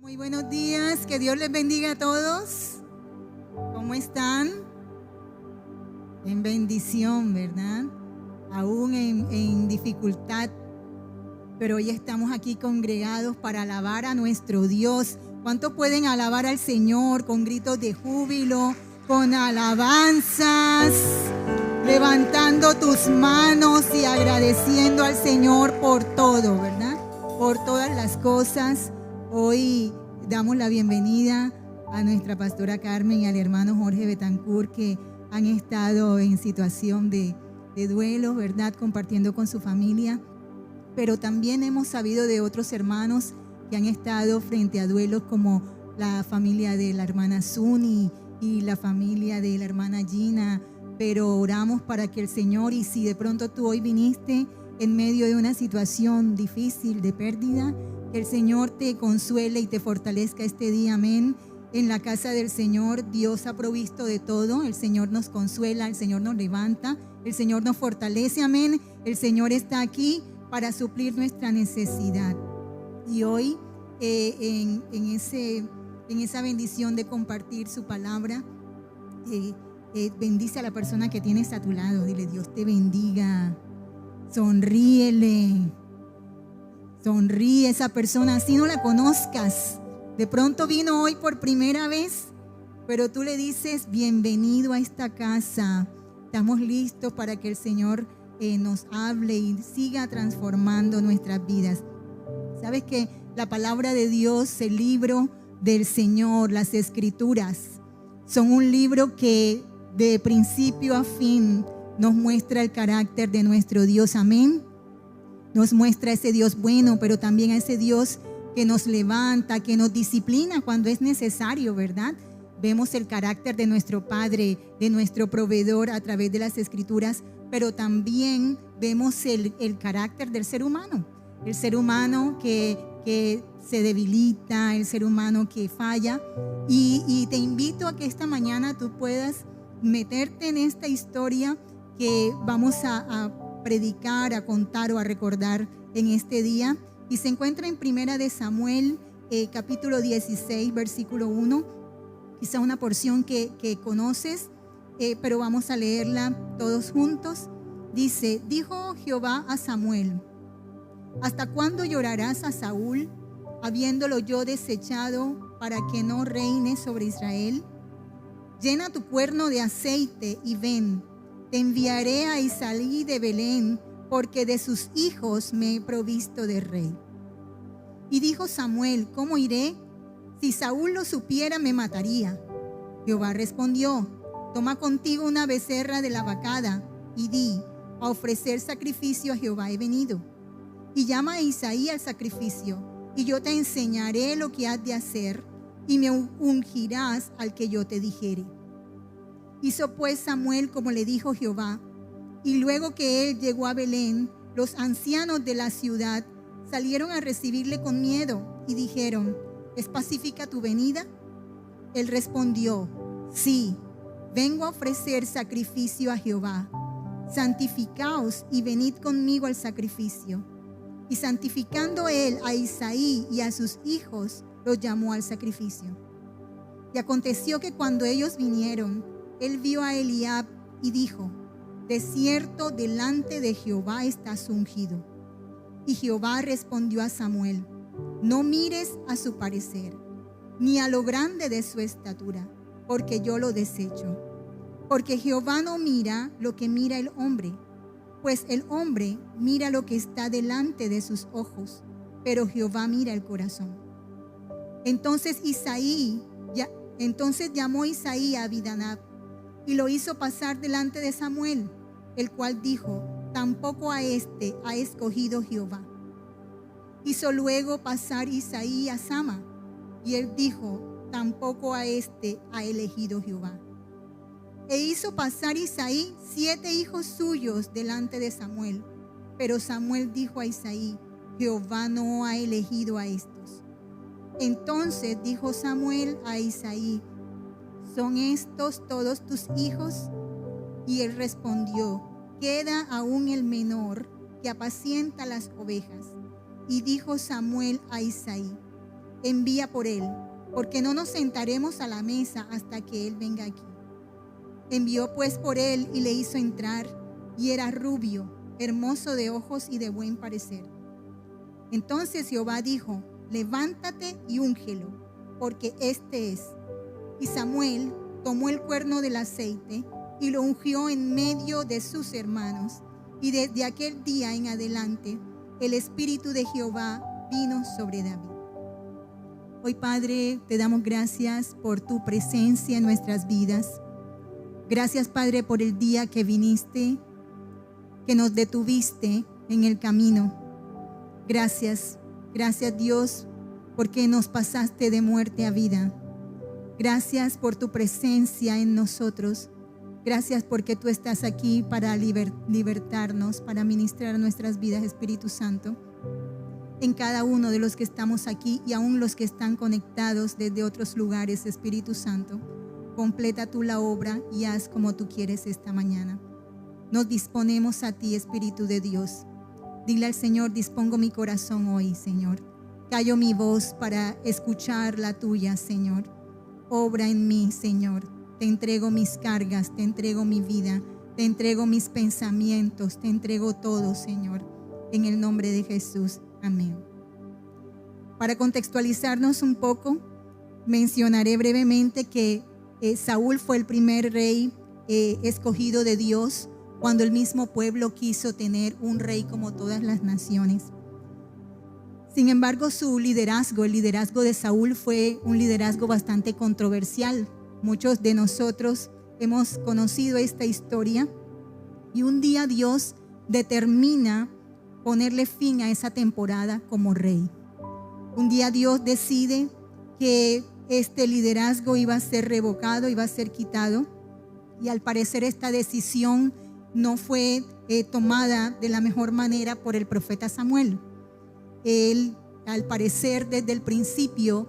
Muy buenos días, que Dios les bendiga a todos. ¿Cómo están? En bendición, ¿verdad? Aún en dificultad, pero hoy estamos aquí congregados para alabar a nuestro Dios. ¿Cuántos pueden alabar al Señor con gritos de júbilo, con alabanzas, levantando tus manos y agradeciendo al Señor por todo, ¿verdad? Por todas las cosas. Hoy damos la bienvenida a nuestra pastora Carmen y al hermano Jorge Betancourt, que han estado en situación de duelo, ¿verdad? Compartiendo con su familia. Pero también hemos sabido de otros hermanos que han estado frente a duelos, como la familia de la hermana Suni y la familia de la hermana Gina. Pero oramos para que el Señor, y si de pronto tú hoy viniste en medio de una situación difícil de pérdida, que el Señor te consuele y te fortalezca este día, amén. En la casa del Señor Dios ha provisto de todo. El Señor nos consuela, el Señor nos levanta, el Señor nos fortalece, amén. El Señor está aquí para suplir nuestra necesidad. Y hoy en esa bendición de compartir su palabra, bendice a la persona que tienes a tu lado. Dile: Dios te bendiga. Sonríele. Sonríe a esa persona, así no la conozcas. De pronto vino hoy por primera vez, pero tú le dices: bienvenido a esta casa. Estamos listos para que el Señor nos hable y siga transformando nuestras vidas. Sabes que la palabra de Dios, el libro del Señor, las Escrituras, son un libro que de principio a fin nos muestra el carácter de nuestro Dios, amén. Nos muestra ese Dios bueno, pero también a ese Dios que nos levanta, que nos disciplina cuando es necesario, ¿verdad? Vemos el carácter de nuestro Padre, de nuestro proveedor a través de las Escrituras, pero también vemos el carácter del ser humano. El ser humano que se debilita, el ser humano que falla. Y te invito a que esta mañana tú puedas meterte en esta historia que vamos a predicar, a contar o a recordar en este día, y se encuentra en Primera de Samuel, capítulo 16, versículo 1, quizá una porción que conoces, pero vamos a leerla todos juntos. Dice: dijo Jehová a Samuel: ¿hasta cuándo llorarás a Saúl, habiéndolo yo desechado, para que no reine sobre Israel? Llena tu cuerno de aceite y ven. Te enviaré a Isaí de Belén, porque de sus hijos me he provisto de rey. Y dijo Samuel: ¿cómo iré? Si Saúl lo supiera, me mataría. Jehová respondió: toma contigo una becerra de la vacada, y di: a ofrecer sacrificio a Jehová he venido. Y llama a Isaí al sacrificio, y yo te enseñaré lo que has de hacer, y me ungirás al que yo te dijere. Hizo pues Samuel como le dijo Jehová, y luego que él llegó a Belén, los ancianos de la ciudad salieron a recibirle con miedo y dijeron: ¿es pacífica tu venida? Él respondió: sí, vengo a ofrecer sacrificio a Jehová. Santificaos y venid conmigo al sacrificio. Y santificando él a Isaí y a sus hijos, los llamó al sacrificio. Y aconteció que cuando ellos vinieron, él vio a Eliab y dijo: de cierto, delante de Jehová estás ungido. Y Jehová respondió a Samuel: no mires a su parecer, ni a lo grande de su estatura, porque yo lo desecho. Porque Jehová no mira lo que mira el hombre, pues el hombre mira lo que está delante de sus ojos, pero Jehová mira el corazón. Entonces llamó Isaí a Abinadab y lo hizo pasar delante de Samuel, el cual dijo: tampoco a este ha escogido Jehová. Hizo luego pasar Isaí a Sama, y él dijo: tampoco a este ha elegido Jehová. E hizo pasar Isaí 7 hijos suyos delante de Samuel, pero Samuel dijo a Isaí: Jehová no ha elegido a estos. Entonces dijo Samuel a Isaí: ¿son estos todos tus hijos? Y él respondió: queda aún el menor, que apacienta las ovejas. Y dijo Samuel a Isaí: envía por él, porque no nos sentaremos a la mesa hasta que él venga aquí. Envió pues por él y le hizo entrar, y era rubio, hermoso de ojos y de buen parecer. Entonces Jehová dijo: levántate y úngelo, porque este es. Y Samuel tomó el cuerno del aceite y lo ungió en medio de sus hermanos. Y desde aquel día en adelante, el Espíritu de Jehová vino sobre David. Hoy, Padre, te damos gracias por tu presencia en nuestras vidas. Gracias, Padre, por el día que viniste, que nos detuviste en el camino. Gracias, Dios, porque nos pasaste de muerte a vida. Gracias por tu presencia en nosotros. Gracias porque tú estás aquí para libertarnos, para ministrar nuestras vidas, Espíritu Santo. En cada uno de los que estamos aquí y aún los que están conectados desde otros lugares, Espíritu Santo, completa tú la obra y haz como tú quieres esta mañana. Nos disponemos a ti, Espíritu de Dios. Dile al Señor: dispongo mi corazón hoy, Señor. Callo mi voz para escuchar la tuya, Señor. Obra en mí, Señor. Te entrego mis cargas, te entrego mi vida, te entrego mis pensamientos, te entrego todo, Señor. En el nombre de Jesús. Amén. Para contextualizarnos un poco, mencionaré brevemente que Saúl fue el primer rey escogido de Dios cuando el mismo pueblo quiso tener un rey como todas las naciones. Sin embargo, su liderazgo, el liderazgo de Saúl, fue un liderazgo bastante controversial. Muchos de nosotros hemos conocido esta historia y un día Dios determina ponerle fin a esa temporada como rey. Un día Dios decide que este liderazgo iba a ser revocado, iba a ser quitado, y al parecer esta decisión no fue tomada de la mejor manera por el profeta Samuel. Él, al parecer, desde el principio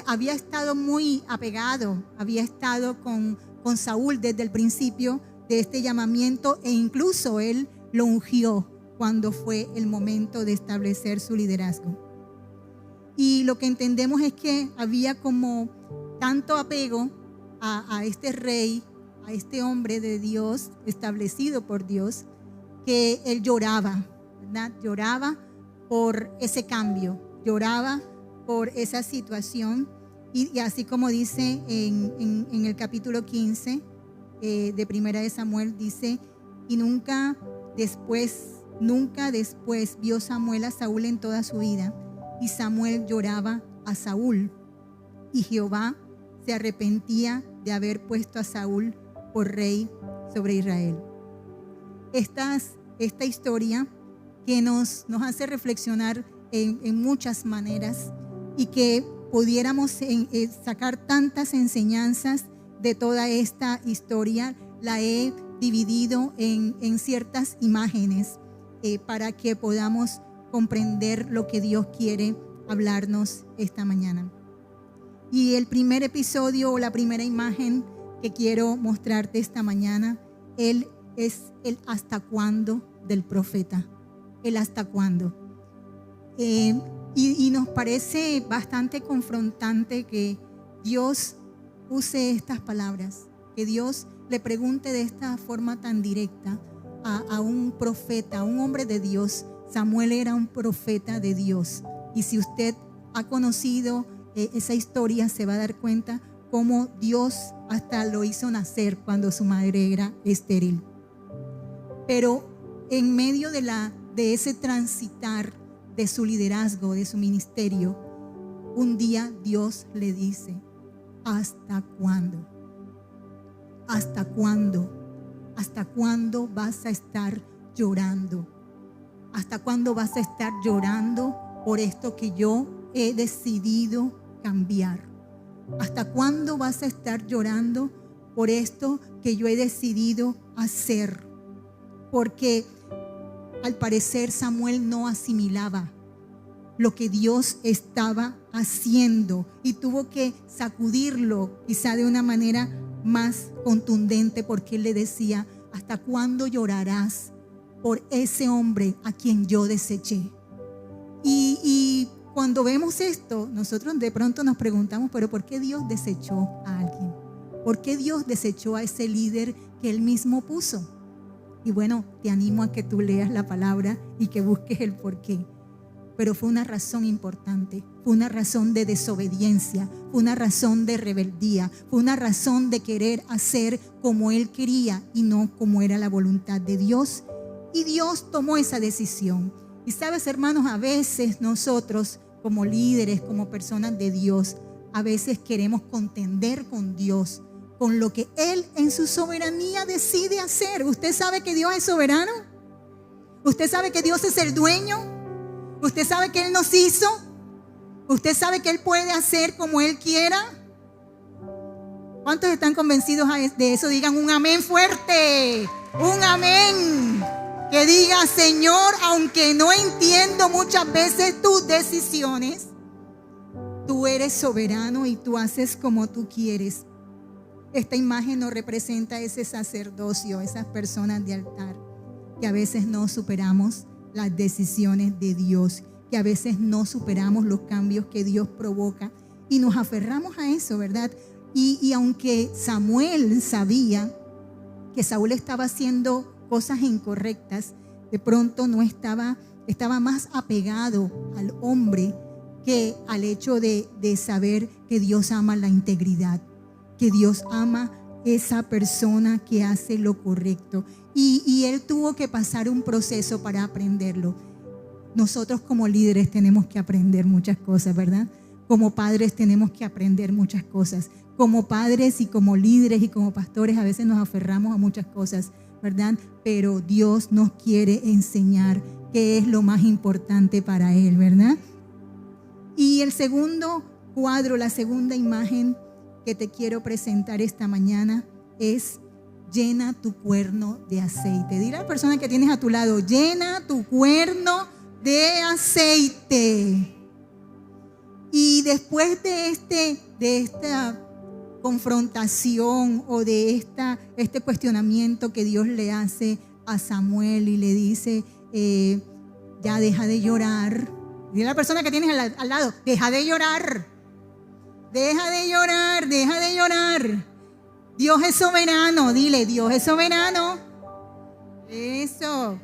había estado muy apegado, había estado con Saúl desde el principio de este llamamiento, e incluso él lo ungió cuando fue el momento de establecer su liderazgo. Y lo que entendemos es que había como tanto apego a este rey, a este hombre de Dios, establecido por Dios, que él lloraba, ¿verdad? Lloraba por ese cambio, lloraba por esa situación. Y así como dice en el capítulo 15 de Primera de Samuel, dice: y nunca después vio Samuel a Saúl en toda su vida, y Samuel lloraba a Saúl, y Jehová se arrepentía de haber puesto a Saúl por rey sobre Israel. Esta historia que nos hace reflexionar en muchas maneras, y que pudiéramos sacar tantas enseñanzas de toda esta historia, la he dividido en ciertas imágenes para que podamos comprender lo que Dios quiere hablarnos esta mañana. Y el primer episodio o la primera imagen que quiero mostrarte esta mañana, es el hasta cuándo del profeta. El hasta cuándo. Y nos parece bastante confrontante que Dios use estas palabras, que Dios le pregunte de esta forma tan directa a un profeta, a un hombre de Dios. Samuel era un profeta de Dios, y si usted ha conocido esa historia, se va a dar cuenta cómo Dios hasta lo hizo nacer cuando su madre era estéril. Pero en medio de ese transitar de su liderazgo, de su ministerio, un día Dios le dice: ¿hasta cuándo? ¿Hasta cuándo? ¿Hasta cuándo vas a estar llorando? ¿Hasta cuándo vas a estar llorando por esto que yo he decidido cambiar? ¿Hasta cuándo vas a estar llorando por esto que yo he decidido hacer? Porque al parecer Samuel no asimilaba lo que Dios estaba haciendo y tuvo que sacudirlo quizá de una manera más contundente, porque él le decía: ¿hasta cuándo llorarás por ese hombre a quien yo deseché? Y cuando vemos esto, nosotros de pronto nos preguntamos, pero ¿por qué Dios desechó a alguien? ¿Por qué Dios desechó a ese líder que Él mismo puso? Y bueno, te animo a que tú leas la palabra y que busques el por qué. Pero fue una razón importante, fue una razón de desobediencia, fue una razón de rebeldía, fue una razón de querer hacer como Él quería y no como era la voluntad de Dios. Y Dios tomó esa decisión. Y sabes, hermanos, a veces nosotros como líderes, como personas de Dios, a veces queremos contender con Dios, con lo que Él en su soberanía decide hacer. ¿Usted sabe que Dios es soberano? ¿Usted sabe que Dios es el dueño? ¿Usted sabe que Él nos hizo? ¿Usted sabe que Él puede hacer como Él quiera? ¿Cuántos están convencidos de eso? Digan un amén fuerte, un amén. Que diga, Señor, aunque no entiendo muchas veces tus decisiones, tú eres soberano y tú haces como tú quieres. Esta imagen nos representa ese sacerdocio, esas personas de altar, que a veces no superamos las decisiones de Dios, que a veces no superamos los cambios que Dios provoca y nos aferramos a eso, ¿verdad? Y aunque Samuel sabía que Saúl estaba haciendo cosas incorrectas, de pronto estaba más apegado al hombre que al hecho de saber que Dios ama la integridad, que Dios ama esa persona que hace lo correcto. Y él tuvo que pasar un proceso para aprenderlo. Nosotros como líderes tenemos que aprender muchas cosas, ¿verdad? Como padres tenemos que aprender muchas cosas. Como padres y como líderes y como pastores a veces nos aferramos a muchas cosas, ¿verdad? Pero Dios nos quiere enseñar qué es lo más importante para Él, ¿verdad? Y el segundo cuadro, la segunda imagen que te quiero presentar esta mañana es: llena tu cuerno de aceite. Dile a la persona que tienes a tu lado: llena tu cuerno de aceite. Y después de esta confrontación o de este cuestionamiento que Dios le hace a Samuel y le dice, ya deja de llorar. Dile a la persona que tienes al lado: deja de llorar, deja de llorar, deja de llorar. Dios es soberano. Dile: Dios es soberano. Eso.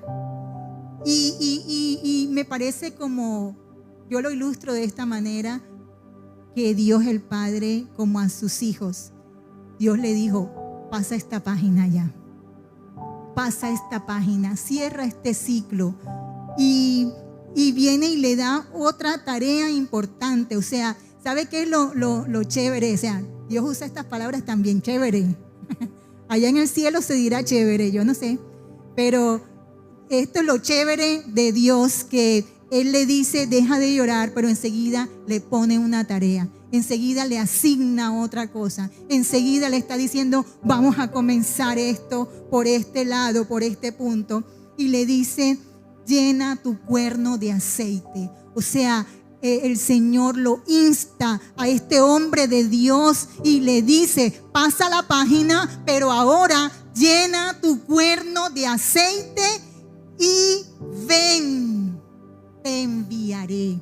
Y me parece, como yo lo ilustro de esta manera, que Dios el Padre, como a sus hijos, Dios le dijo: pasa esta página ya, pasa esta página, cierra este ciclo. Y viene y le da otra tarea importante. O sea, ¿sabe qué es lo chévere? O sea, Dios usa estas palabras también: chévere. Allá en el cielo se dirá chévere, yo no sé. Pero esto es lo chévere de Dios, que Él le dice: deja de llorar, pero enseguida le pone una tarea. Enseguida le asigna otra cosa. Enseguida le está diciendo: vamos a comenzar esto por este lado, por este punto. Y le dice: llena tu cuerno de aceite. O sea, el Señor lo insta a este hombre de Dios y le dice: pasa la página, pero ahora llena tu cuerno de aceite y ven, te enviaré.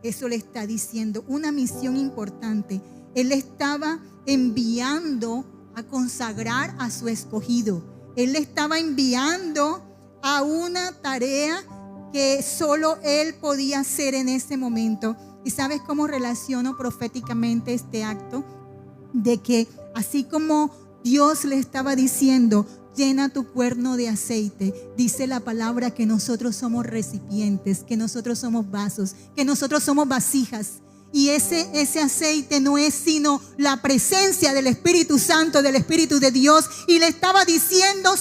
Eso le está diciendo, una misión importante. Él estaba enviando a consagrar a su escogido. Él le estaba enviando a una tarea que solo Él podía hacer en ese momento. ¿Y sabes cómo relaciono proféticamente este acto? De que así como Dios le estaba diciendo: llena tu cuerno de aceite, dice la palabra que nosotros somos recipientes, que nosotros somos vasos, que nosotros somos vasijas. Y ese aceite no es sino la presencia del Espíritu Santo, del Espíritu de Dios. Y le estaba diciendo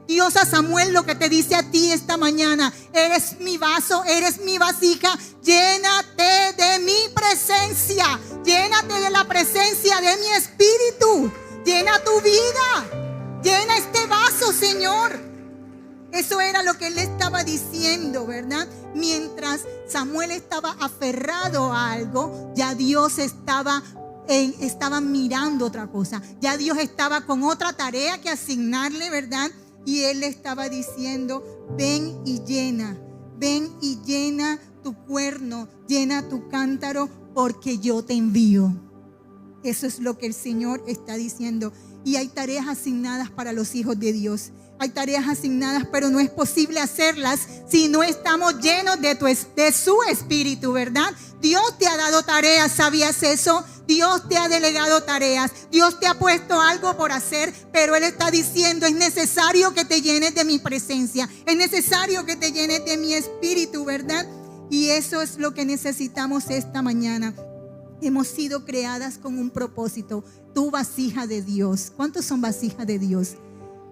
Dios a Samuel lo que te dice a ti esta mañana: eres mi vaso, eres mi vasija, llénate de mi presencia, llénate de la presencia de mi Espíritu, llena tu vida, llena este vaso, Señor. Eso era lo que él estaba diciendo, ¿verdad? Mientras Samuel estaba aferrado a algo, ya Dios estaba mirando otra cosa. Ya Dios estaba con otra tarea que asignarle, ¿verdad? Y él le estaba diciendo: ven y llena tu cuerno, llena tu cántaro, porque yo te envío. Eso es lo que el Señor está diciendo. Y hay tareas asignadas para los hijos de Dios. Hay tareas asignadas, pero no es posible hacerlas si no estamos llenos de su Espíritu, ¿verdad? Dios te ha dado tareas, ¿sabías eso? Dios te ha delegado tareas. Dios te ha puesto algo por hacer, pero Él está diciendo, es necesario que te llenes de mi presencia. Es necesario que te llenes de mi Espíritu, ¿verdad? Y eso es lo que necesitamos esta mañana. Hemos sido creadas con un propósito. Tú, vasija de Dios. ¿Cuántos son vasijas de Dios?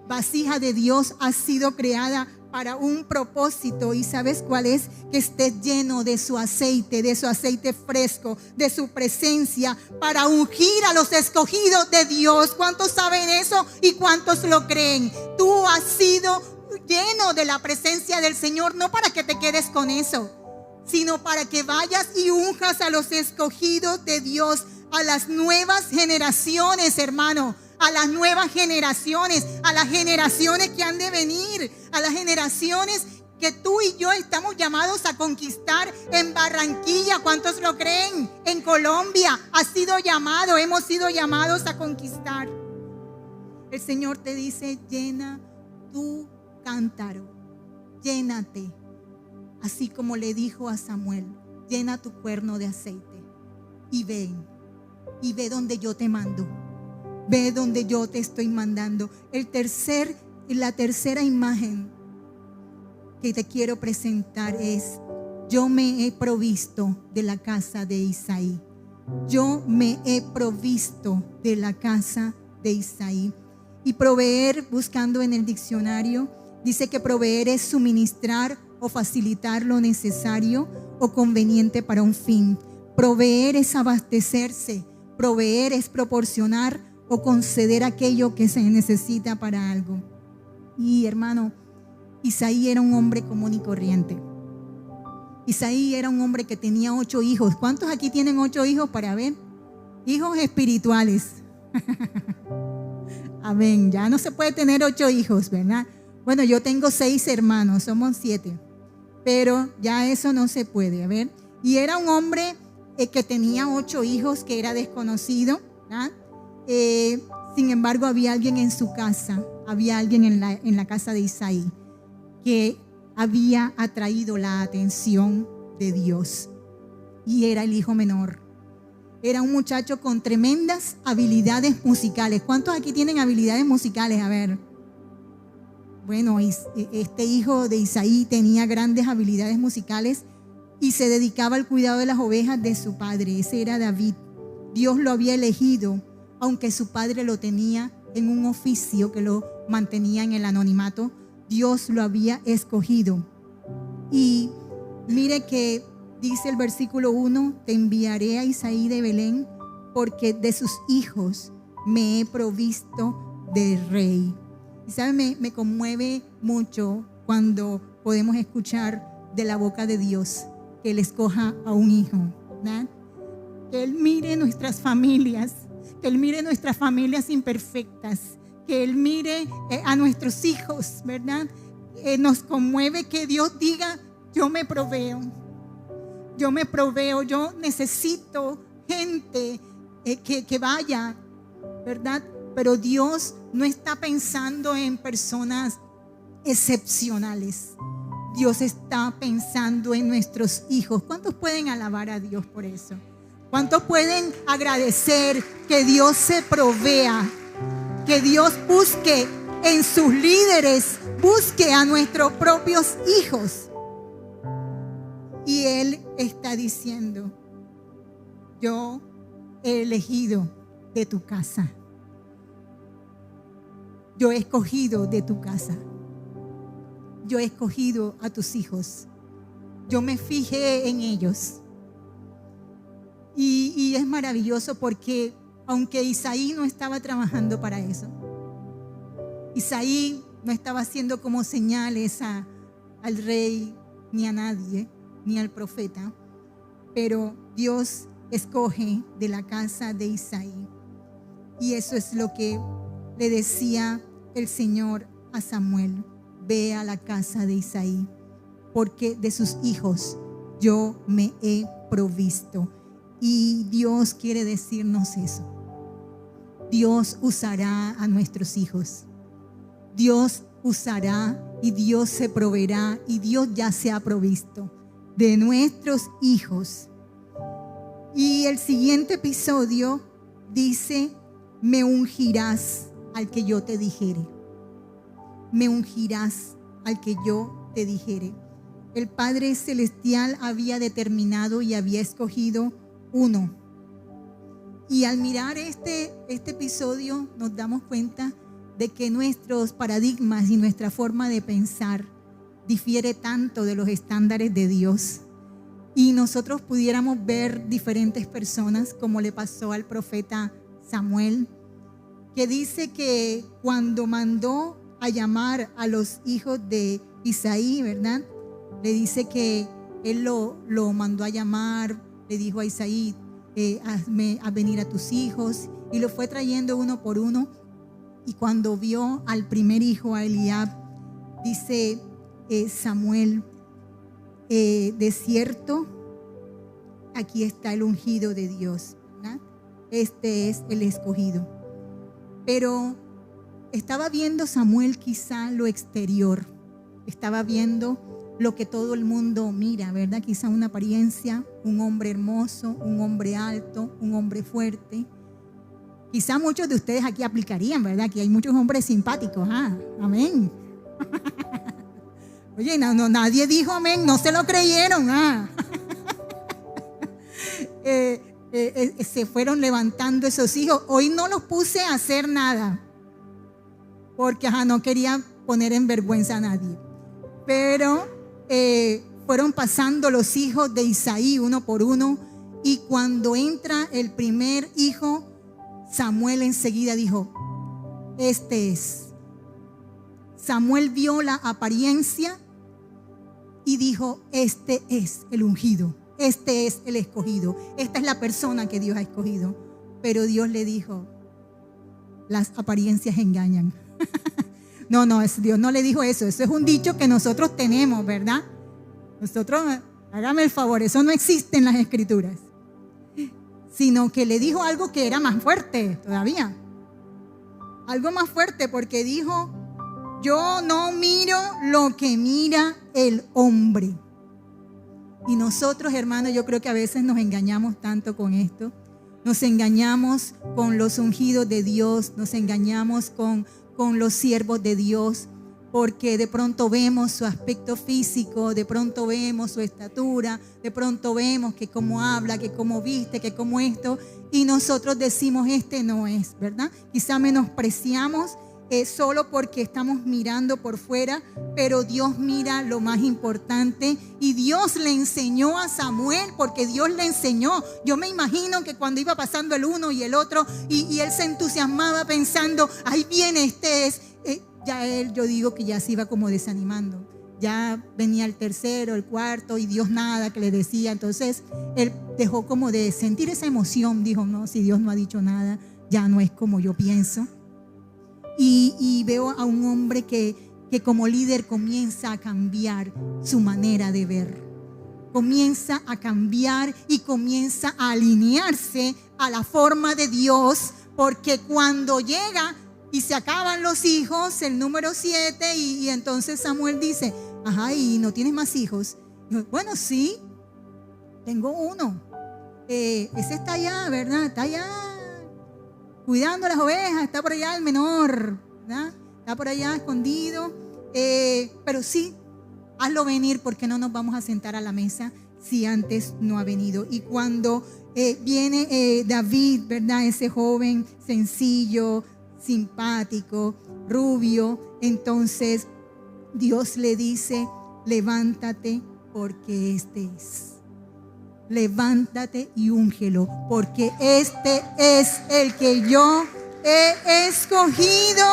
Vasija de Dios ha sido creada para un propósito. ¿Y sabes cuál es? Que estés lleno de su aceite fresco, de su presencia, para ungir a los escogidos de Dios. ¿Cuántos saben eso y cuántos lo creen? Tú has sido lleno de la presencia del Señor, no para que te quedes con eso, sino para que vayas y unjas a los escogidos de Dios, a las nuevas generaciones, hermano, a las nuevas generaciones, a las generaciones que han de venir, a las generaciones que tú y yo estamos llamados a conquistar en Barranquilla. ¿Cuántos lo creen? En Colombia hemos sido llamados a conquistar. El Señor te dice, llena tu cántaro, llénate. Así como le dijo a Samuel, llena tu cuerno de aceite y ve donde yo te mando. Ve donde yo te estoy mandando. La tercera imagen que te quiero presentar es, yo me he provisto de la casa de Isaí. Yo me he provisto de la casa de Isaí. Y proveer, buscando en el diccionario, dice que proveer es suministrar o facilitar lo necesario o conveniente para un fin. Proveer es abastecerse. Proveer es proporcionar o conceder aquello que se necesita para algo. Y hermano, Isaí era un hombre común y corriente. Isaí era un hombre que tenía 8 hijos. ¿Cuántos aquí tienen 8 hijos para ver? Hijos espirituales. Amén. Ya no se puede tener 8 hijos, ¿verdad? Bueno, yo tengo 6 hermanos, somos 7. Pero ya eso no se puede, a ver. Y era un hombre que tenía 8 hijos, que era desconocido, ¿verdad? Sin embargo, había alguien en su casa, había alguien en la casa de Isaí que había atraído la atención de Dios, y era el hijo menor. Era un muchacho con tremendas habilidades musicales. ¿Cuántos aquí tienen habilidades musicales? A ver. Bueno, este hijo de Isaí tenía grandes habilidades musicales y se dedicaba al cuidado de las ovejas de su padre. Ese era David. Dios lo había elegido, aunque su padre lo tenía en un oficio que lo mantenía en el anonimato. Dios lo había escogido. Y mire que dice el versículo 1, te enviaré a Isaí de Belén, porque de sus hijos me he provisto de rey. Y sabe, me conmueve mucho cuando podemos escuchar de la boca de Dios que Él escoja a un hijo, ¿verdad? Que Él mire nuestras familias, que Él mire nuestras familias imperfectas, que Él mire a nuestros hijos, ¿verdad? Nos conmueve que Dios diga, yo me proveo, yo necesito gente que vaya, ¿verdad? Pero Dios no está pensando en personas excepcionales. Dios está pensando en nuestros hijos. ¿Cuántos pueden alabar a Dios por eso? ¿Cuántos pueden agradecer que Dios se provea? Que Dios busque en sus líderes, busque a nuestros propios hijos. Y Él está diciendo, yo he elegido de tu casa. Yo he escogido de tu casa. Yo he escogido a tus hijos. Yo me fijé en ellos. Y es maravilloso porque aunque Isaí no estaba trabajando para eso, Isaí no estaba haciendo como señales al rey, ni a nadie, ni al profeta, pero Dios escoge de la casa de Isaí. Y eso es lo que le decía el Señor a Samuel: ve a la casa de Isaí, porque de sus hijos yo me he provisto. Y Dios quiere decirnos eso. Dios usará a nuestros hijos. Dios usará y Dios se proveerá y Dios ya se ha provisto de nuestros hijos. Y el siguiente episodio dice: me ungirás al que yo te dijere. Me ungirás al que yo te dijere. El Padre Celestial había determinado y había escogido uno. Y al mirar este episodio nos damos cuenta de que nuestros paradigmas y nuestra forma de pensar difiere tanto de los estándares de Dios. Y nosotros pudiéramos ver diferentes personas, como le pasó al profeta Samuel, que dice que cuando mandó a llamar a los hijos de Isaí, ¿verdad? Le dice que él lo mandó a llamar, le dijo a Isaí: hazme a venir a tus hijos, y lo fue trayendo uno por uno. Y cuando vio al primer hijo, a Eliab, dice Samuel: de cierto, aquí está el ungido de Dios, ¿verdad? Este es el escogido. Pero estaba viendo Samuel quizá lo exterior, estaba viendo lo que todo el mundo mira, ¿verdad? Quizá una apariencia, un hombre hermoso, un hombre alto, un hombre fuerte. Quizá muchos de ustedes aquí aplicarían, ¿verdad? Que hay muchos hombres simpáticos. Amén. Oye, no, nadie dijo amén, no se lo creyeron. Se fueron levantando esos hijos. Hoy no los puse a hacer nada, porque no quería poner en vergüenza a nadie. Pero fueron pasando los hijos de Isaí uno por uno, y cuando entra el primer hijo, Samuel enseguida dijo: este es. Samuel vio la apariencia y dijo: este es el ungido, este es el escogido, esta es la persona que Dios ha escogido. Pero Dios le dijo: las apariencias engañan. No, Dios no le dijo eso. Eso es un dicho que nosotros tenemos, ¿verdad? Nosotros, hágame el favor, eso no existe en las Escrituras. Sino que le dijo algo que era más fuerte todavía. Algo más fuerte, porque dijo: yo no miro lo que mira el hombre. Y nosotros, hermanos, yo creo que a veces nos engañamos tanto con esto. Nos engañamos con los ungidos de Dios, nos engañamos con los siervos de Dios, porque de pronto vemos su aspecto físico, de pronto vemos su estatura, de pronto vemos que cómo habla, que cómo viste, que cómo esto, y nosotros decimos: este no es, ¿verdad? Quizá menospreciamos solo porque estamos mirando por fuera, pero Dios mira lo más importante, y Dios le enseñó a Samuel, porque Dios le enseñó. Yo me imagino que cuando iba pasando el uno y el otro, y él se entusiasmaba pensando: ahí viene, este es. Ya yo digo que ya se iba como desanimando. Ya venía el tercero, el cuarto, y Dios nada que le decía. Entonces él dejó como de sentir esa emoción. Dijo: no, si Dios no ha dicho nada, ya no es como yo pienso. Y veo a un hombre que como líder comienza a cambiar su manera de ver. Comienza a cambiar y comienza a alinearse a la forma de Dios, porque cuando llega y se acaban los hijos, el número 7, y entonces Samuel dice: ajá, ¿y no tienes más hijos? Bueno, sí, tengo uno. Ese está allá, ¿verdad? Está allá cuidando las ovejas, está por allá el menor, ¿verdad? Está por allá escondido. Pero sí, hazlo venir, porque no nos vamos a sentar a la mesa si antes no ha venido. Y cuando viene David, ¿verdad? Ese joven sencillo, simpático, rubio, entonces Dios le dice: levántate, porque este es. Levántate y úngelo, porque este es el que yo he escogido.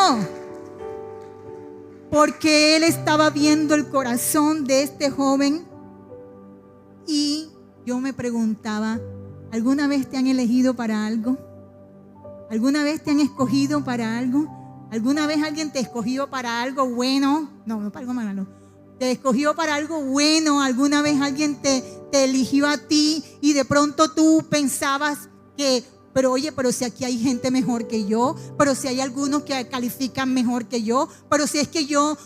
Porque él estaba viendo el corazón de este joven. Y yo me preguntaba: ¿alguna vez te han elegido para algo? ¿Alguna vez te han escogido para algo? ¿Alguna vez alguien te escogió para algo bueno? No para algo malo. Te escogió para algo bueno. ¿Alguna vez alguien te te eligió a ti y de pronto tú pensabas que, pero oye, pero si aquí hay gente mejor que yo, pero si hay algunos que califican mejor que yo, pero si es que yo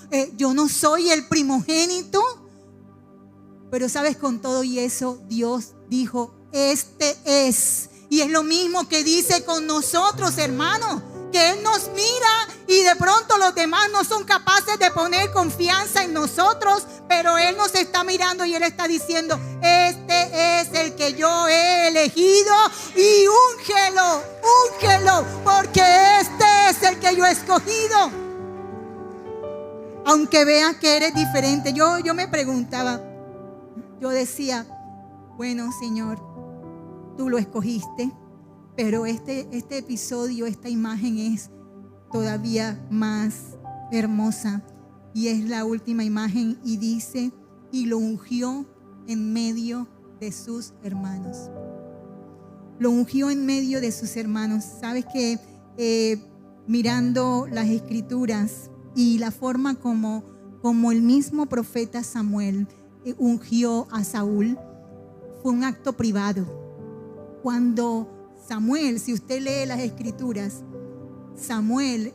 no soy el primogénito. Pero sabes, con todo y eso, Dios dijo, este es. Y es lo mismo que dice con nosotros, hermanos, que Él nos mira y de pronto los demás no son capaces de poner confianza en nosotros, pero Él nos está mirando y Él está diciendo, este es el que yo he elegido y úngelo, porque este es el que yo he escogido. Aunque veas que eres diferente, yo me preguntaba, yo decía, bueno, Señor, tú lo escogiste, pero este episodio, esta imagen es todavía más hermosa. Y es la última imagen y dice, y lo ungió en medio de sus hermanos. Lo ungió en medio de sus hermanos. Sabes que mirando las escrituras y la forma como el mismo profeta Samuel ungió a Saúl, fue un acto privado. Cuando Samuel, si usted lee las escrituras, Samuel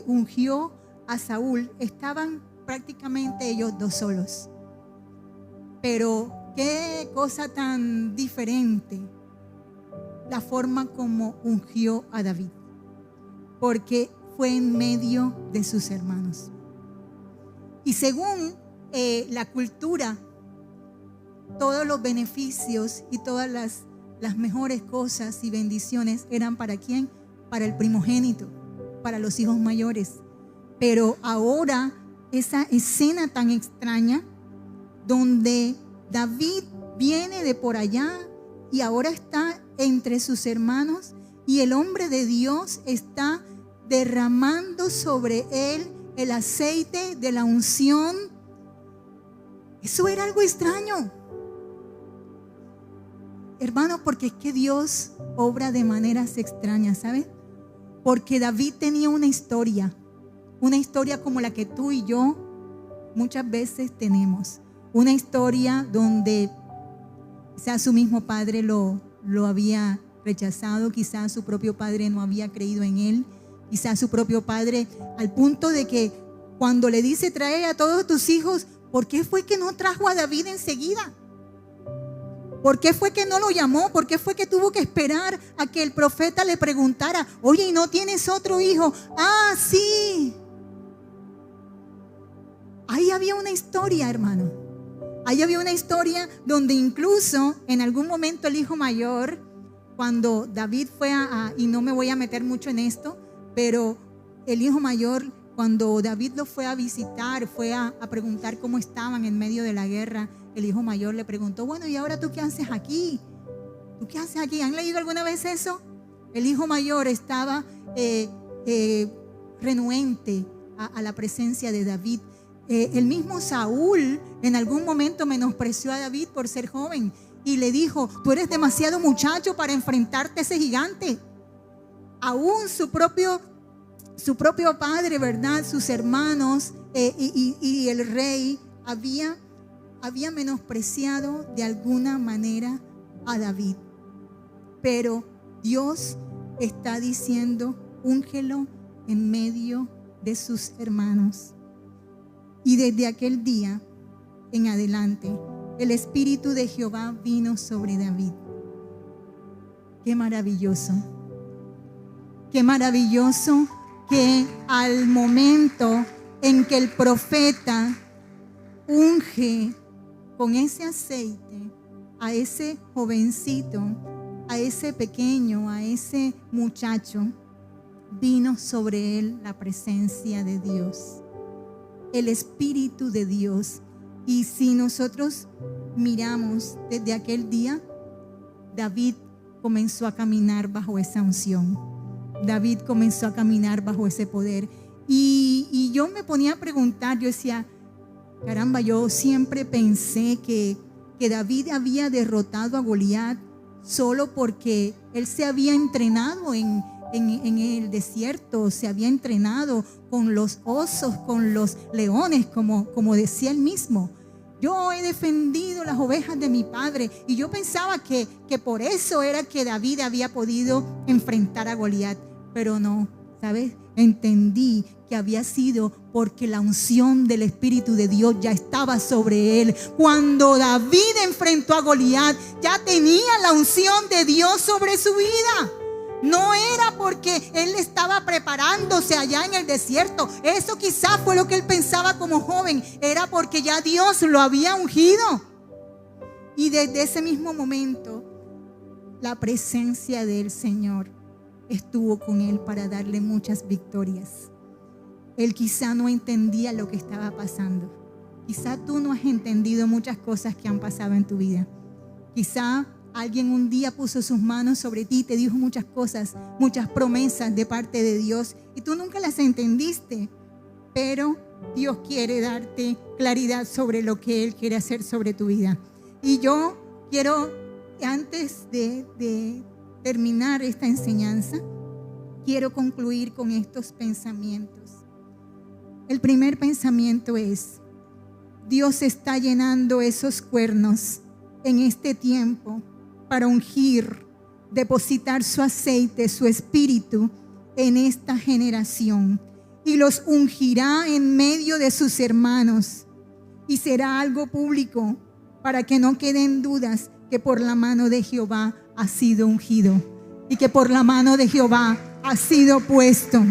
ungió a Saúl, estaban prácticamente ellos dos solos. Pero qué cosa tan diferente la forma como ungió a David, porque fue en medio de sus hermanos. Y según la cultura, todos los beneficios y todas las mejores cosas y bendiciones eran ¿para quién? Para el primogénito, para los hijos mayores. Pero ahora esa escena tan extraña donde David viene de por allá y ahora está entre sus hermanos y el hombre de Dios está derramando sobre él el aceite de la unción. Eso era algo extraño, hermano, porque es que Dios obra de maneras extrañas, ¿sabes? Porque David tenía una historia como la que tú y yo muchas veces tenemos. Una historia donde quizás su mismo padre lo había rechazado, quizás su propio padre no había creído en él, quizás su propio padre, al punto de que cuando le dice trae a todos tus hijos, ¿por qué fue que no trajo a David enseguida? ¿Por qué fue que no lo llamó? ¿Por qué fue que tuvo que esperar a que el profeta le preguntara, oye, ¿y no tienes otro hijo? Ah, sí. Ahí había una historia, hermano. Ahí había una historia donde incluso en algún momento el hijo mayor, cuando David fue y no me voy a meter mucho en esto, pero el hijo mayor, cuando David lo fue a visitar, fue a preguntar cómo estaban en medio de la guerra, el hijo mayor le preguntó, bueno, ¿y ahora tú qué haces aquí? ¿Tú qué haces aquí? ¿Han leído alguna vez eso? El hijo mayor estaba renuente a la presencia de David. El mismo Saúl en algún momento menospreció a David por ser joven y le dijo, tú eres demasiado muchacho para enfrentarte a ese gigante. Aún su propio padre, ¿verdad? Sus hermanos y el rey había menospreciado de alguna manera a David. Pero Dios está diciendo, úngelo en medio de sus hermanos. Y desde aquel día en adelante, el Espíritu de Jehová vino sobre David. Qué maravilloso. Qué maravilloso que al momento en que el profeta unge con ese aceite a ese jovencito, a ese pequeño, a ese muchacho, vino sobre él la presencia de Dios, el Espíritu de Dios. Y si nosotros miramos desde aquel día, David comenzó a caminar bajo esa unción. David comenzó a caminar bajo ese poder. Y yo me ponía a preguntar, yo decía, caramba, yo siempre pensé que David había derrotado a Goliat solo porque él se había entrenado en el desierto, se había entrenado con los osos, con los leones, como decía él mismo. Yo he defendido las ovejas de mi padre. Y yo pensaba que por eso era que David había podido enfrentar a Goliat. Pero no, ¿sabes? Entendí que había sido porque la unción del Espíritu de Dios ya estaba sobre él. Cuando David enfrentó a Goliat, ya tenía la unción de Dios sobre su vida. No era porque él estaba preparándose allá en el desierto. Eso quizás fue lo que él pensaba como joven. Era porque ya Dios lo había ungido. Y desde ese mismo momento, la presencia del Señor estuvo con él para darle muchas victorias. Él quizá no entendía lo que estaba pasando. Quizá tú no has entendido muchas cosas que han pasado en tu vida. Quizá alguien un día puso sus manos sobre ti y te dijo muchas cosas, muchas promesas de parte de Dios y tú nunca las entendiste. Pero Dios quiere darte claridad sobre lo que Él quiere hacer sobre tu vida. Y yo quiero, antes de terminar esta enseñanza, quiero concluir con estos pensamientos. El primer pensamiento es: Dios está llenando esos cuernos en este tiempo para ungir, depositar su aceite, su espíritu en esta generación, y los ungirá en medio de sus hermanos, y será algo público para que no queden dudas que por la mano de Jehová ha sido ungido y que por la mano de Jehová ha sido puesto.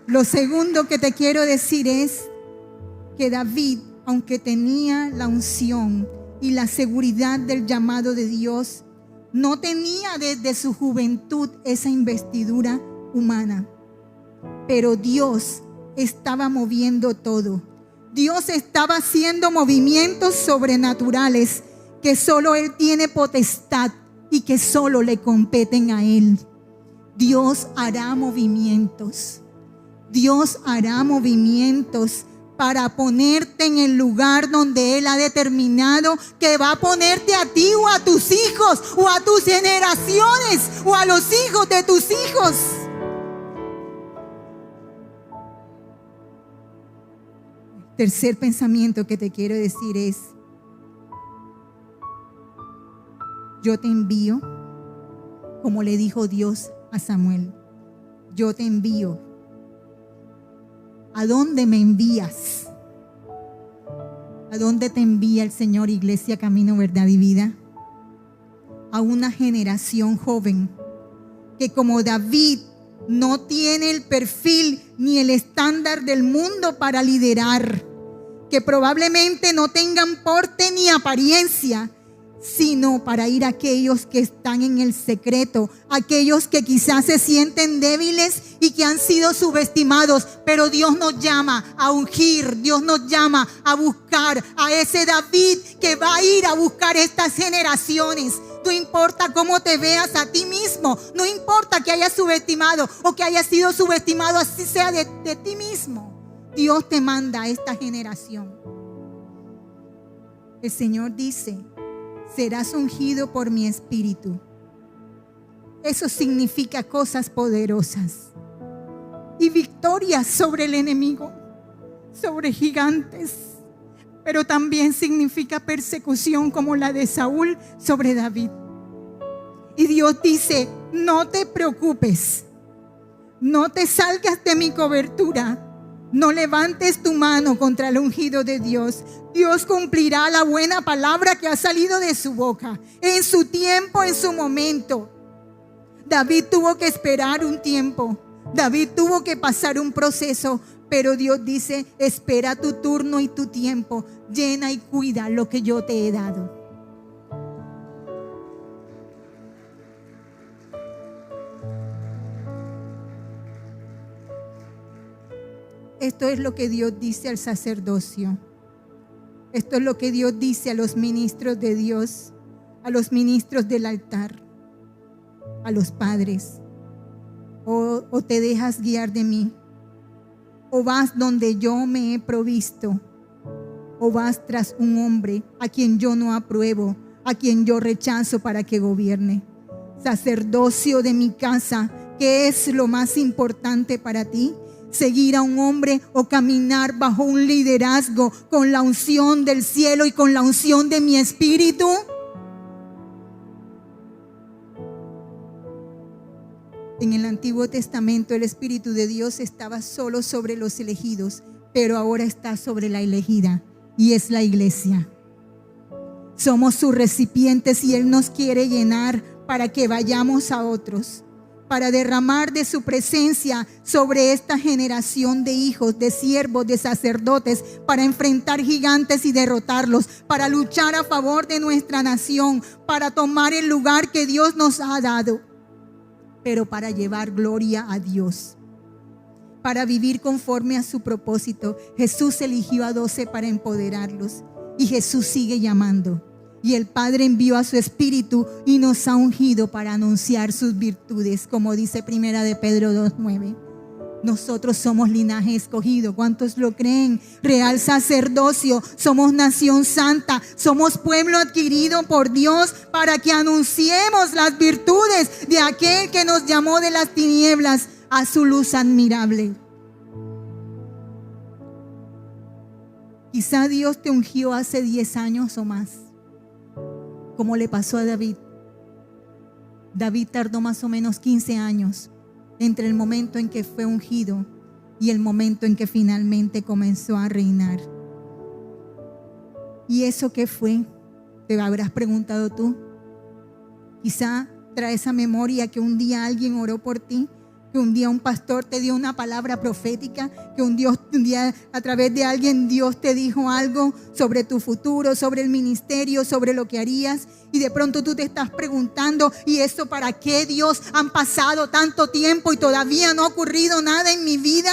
Lo segundo que te quiero decir es que David, aunque tenía la unción y la seguridad del llamado de Dios, no tenía desde su juventud esa investidura humana. Pero Dios estaba moviendo todo. Dios estaba haciendo movimientos sobrenaturales que solo Él tiene potestad y que solo le competen a Él. Dios hará movimientos. Dios hará movimientos para ponerte en el lugar donde Él ha determinado que va a ponerte a ti o a tus hijos o a tus generaciones o a los hijos de tus hijos. Tercer pensamiento que te quiero decir es: yo te envío, como le dijo Dios a Samuel. Yo te envío. ¿A dónde me envías? ¿A dónde te envía el Señor, Iglesia Camino, Verdad y Vida? A una generación joven que, como David, no tiene el perfil ni el estándar del mundo para liderar, que probablemente no tengan porte ni apariencia, sino para ir a aquellos que están en el secreto, aquellos que quizás se sienten débiles y que han sido subestimados. Pero Dios nos llama a ungir, Dios nos llama a buscar a ese David que va a ir a buscar estas generaciones. No importa cómo te veas a ti mismo, no importa que hayas subestimado o que hayas sido subestimado, así sea de ti mismo. Dios te manda a esta generación. El Señor dice: serás ungido por mi espíritu. Eso significa cosas poderosas y victorias sobre el enemigo, sobre gigantes. Pero también significa persecución como la de Saúl sobre David. Y Dios dice: no te preocupes, no te salgas de mi cobertura, no levantes tu mano contra el ungido de Dios. Dios cumplirá la buena palabra que ha salido de su boca, en su tiempo, en su momento. David tuvo que esperar un tiempo, David tuvo que pasar un proceso, pero Dios dice: espera tu turno y tu tiempo, llena y cuida lo que yo te he dado. Esto es lo que Dios dice al sacerdocio. Esto es lo que Dios dice a los ministros de Dios, a los ministros del altar, a los padres. O te dejas guiar de mí, o vas donde yo me he provisto, o vas tras un hombre a quien yo no apruebo, a quien yo rechazo para que gobierne. Sacerdocio de mi casa, ¿qué es lo más importante para ti? seguir a un hombre o caminar bajo un liderazgo con la unción del cielo y con la unción de mi espíritu? En el Antiguo Testamento el Espíritu de Dios estaba solo sobre los elegidos, pero ahora está sobre la elegida, y es la iglesia. Somos sus recipientes y Él nos quiere llenar para que vayamos a otros, para derramar de su presencia sobre esta generación de hijos, de siervos, de sacerdotes, para enfrentar gigantes y derrotarlos, para luchar a favor de nuestra nación, para tomar el lugar que Dios nos ha dado, pero para llevar gloria a Dios, para vivir conforme a su propósito. Jesús eligió a 12 para empoderarlos, y Jesús sigue llamando. Y el Padre envió a su Espíritu y nos ha ungido para anunciar sus virtudes, como dice Primera de Pedro 2:9. Nosotros somos linaje escogido. ¿Cuántos lo creen? Real sacerdocio. Somos nación santa. Somos pueblo adquirido por Dios para que anunciemos las virtudes de aquel que nos llamó de las tinieblas a su luz admirable. Quizá Dios te ungió hace 10 años o más, como le pasó a David. David tardó más o menos 15 años entre el momento en que fue ungido y el momento en que finalmente comenzó a reinar. ¿Y eso qué fue? Te habrás preguntado tú. Quizá traes a memoria que un día alguien oró por ti, que un día un pastor te dio una palabra profética, que un día a través de alguien Dios te dijo algo sobre tu futuro, sobre el ministerio, sobre lo que harías, y de pronto tú te estás preguntando, ¿y eso para qué, Dios? Han pasado tanto tiempo y todavía no ha ocurrido nada en mi vida.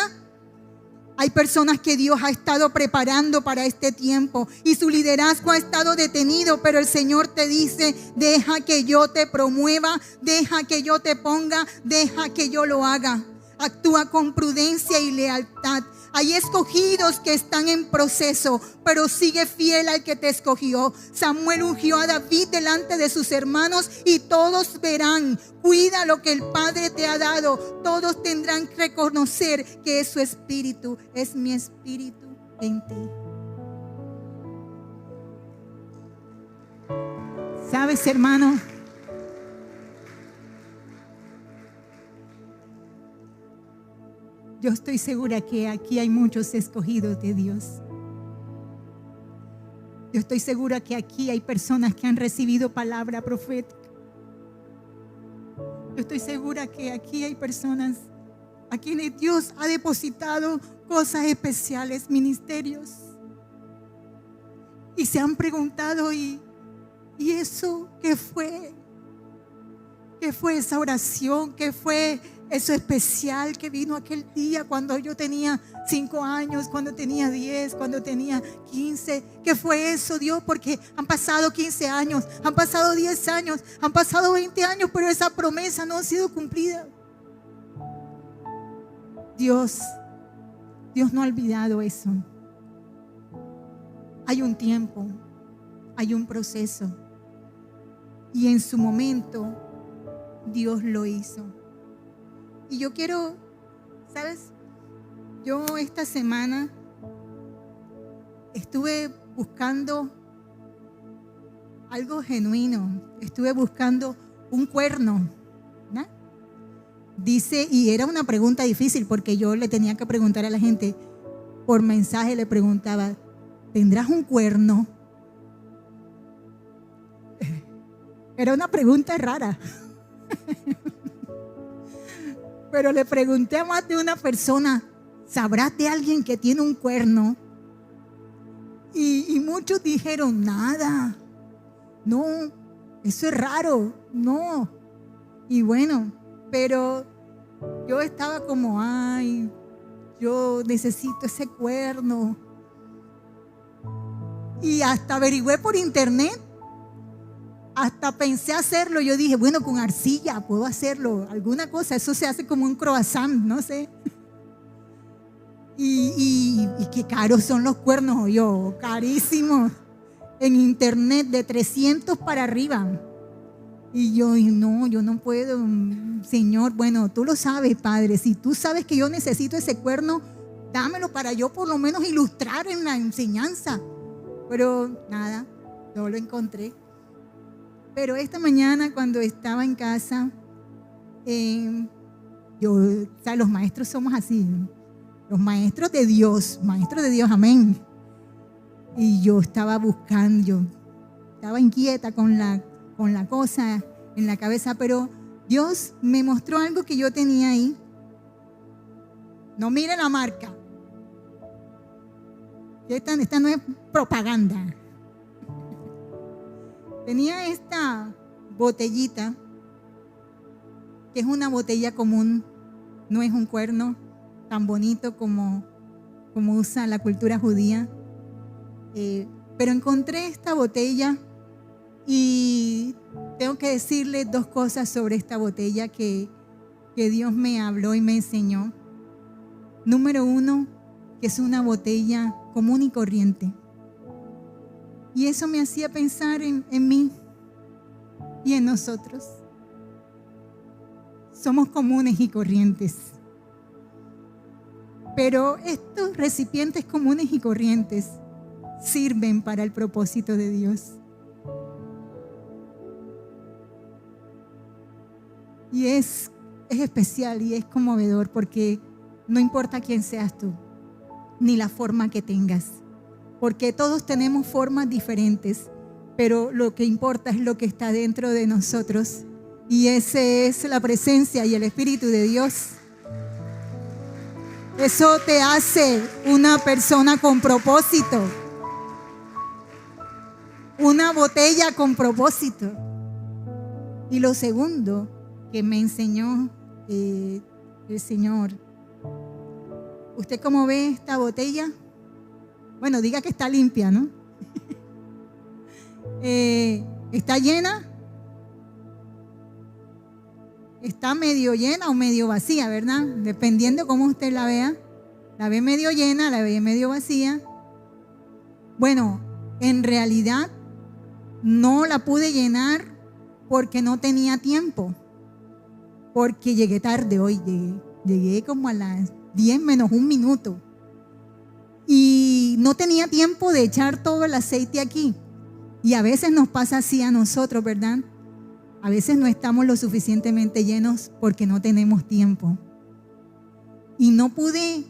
Hay personas que Dios ha estado preparando para este tiempo y su liderazgo ha estado detenido, pero el Señor te dice: deja que yo te promueva, deja que yo te ponga, deja que yo lo haga. Actúa con prudencia y lealtad. Hay escogidos que están en proceso, pero sigue fiel al que te escogió. Samuel ungió a David delante de sus hermanos y todos verán. Cuida lo que el Padre te ha dado. Todos tendrán que reconocer que es su espíritu, es mi espíritu en ti. ¿Sabes, hermano? Yo estoy segura que aquí hay muchos escogidos de Dios. Yo estoy segura que aquí hay personas que han recibido palabra profética. Yo estoy segura que aquí hay personas a quienes Dios ha depositado cosas especiales, ministerios. Y se han preguntado, ¿y eso qué fue? ¿Qué fue esa oración? ¿Qué fue eso especial que vino aquel día cuando yo tenía 5 años, cuando tenía 10, cuando tenía 15? ¿Qué fue eso, Dios? Porque han pasado 15 años, han pasado 10 años, han pasado 20 años, pero esa promesa no ha sido cumplida. Dios no ha olvidado eso. Hay un tiempo, hay un proceso, y en su momento Dios lo hizo. Y yo quiero, ¿sabes? Yo esta semana estuve buscando algo genuino. Estuve buscando un cuerno, ¿no? Dice, y era una pregunta difícil porque yo le tenía que preguntar a la gente por mensaje, le preguntaba: ¿tendrás un cuerno? Era una pregunta rara. Pero le pregunté a más de una persona: ¿sabrás de alguien que tiene un cuerno? Y muchos dijeron: nada, no, eso es raro, no. Y bueno, pero yo estaba como: ay, yo necesito ese cuerno. Y hasta averigüé por internet. Hasta pensé hacerlo. Yo dije: bueno, con arcilla puedo hacerlo, alguna cosa. Eso se hace como un croissant, no sé. Y qué caros son los cuernos, yo, carísimos. En internet de 300 para arriba. Y yo no puedo, Señor. Bueno, tú lo sabes, Padre. Si tú sabes que yo necesito ese cuerno, dámelo para yo por lo menos ilustrar en la enseñanza. Pero nada, no lo encontré. Pero esta mañana cuando estaba en casa, los maestros somos así, ¿no? Los maestros de Dios, amén. Y yo estaba buscando, yo estaba inquieta con la cosa en la cabeza, pero Dios me mostró algo que yo tenía ahí. No mire la marca. Esta no es propaganda. Tenía esta botellita, que es una botella común, no es un cuerno tan bonito como usa la cultura judía. Pero encontré esta botella y tengo que decirle dos cosas sobre esta botella que Dios me habló y me enseñó. Número uno, que es una botella común y corriente. Y eso me hacía pensar en mí y en nosotros. Somos comunes y corrientes. Pero estos recipientes comunes y corrientes sirven para el propósito de Dios. Y es especial y es conmovedor porque no importa quién seas tú, ni la forma que tengas. Porque todos tenemos formas diferentes, pero lo que importa es lo que está dentro de nosotros. Y esa es la presencia y el Espíritu de Dios. Eso te hace una persona con propósito. Una botella con propósito. Y lo segundo que me enseñó el Señor. ¿Usted cómo ve esta botella? Bueno, diga que está limpia, ¿no? ¿Está llena? Está medio llena o medio vacía, ¿verdad? Dependiendo cómo usted la vea. La ve medio llena, la ve medio vacía. Bueno, en realidad no la pude llenar porque no tenía tiempo. Porque llegué tarde hoy, llegué como a las 10 menos un minuto. Y no tenía tiempo de echar todo el aceite aquí. Y a veces nos pasa así a nosotros, ¿verdad? A veces no estamos lo suficientemente llenos porque no tenemos tiempo. Y no pude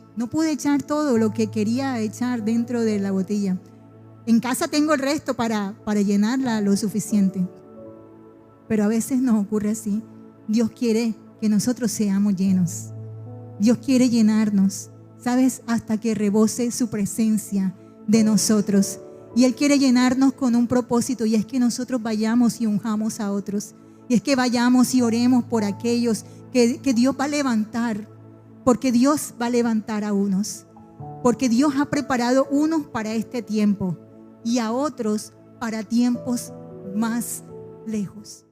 echar todo lo que quería echar dentro de la botella. En casa tengo el resto para llenarla lo suficiente. Pero a veces nos ocurre así. Dios quiere que nosotros seamos llenos. Dios quiere llenarnos, ¿sabes? Hasta que rebose su presencia de nosotros. Y Él quiere llenarnos con un propósito, y es que nosotros vayamos y unjamos a otros. Y es que vayamos y oremos por aquellos que Dios va a levantar. Porque Dios va a levantar a unos. Porque Dios ha preparado unos para este tiempo y a otros para tiempos más lejos.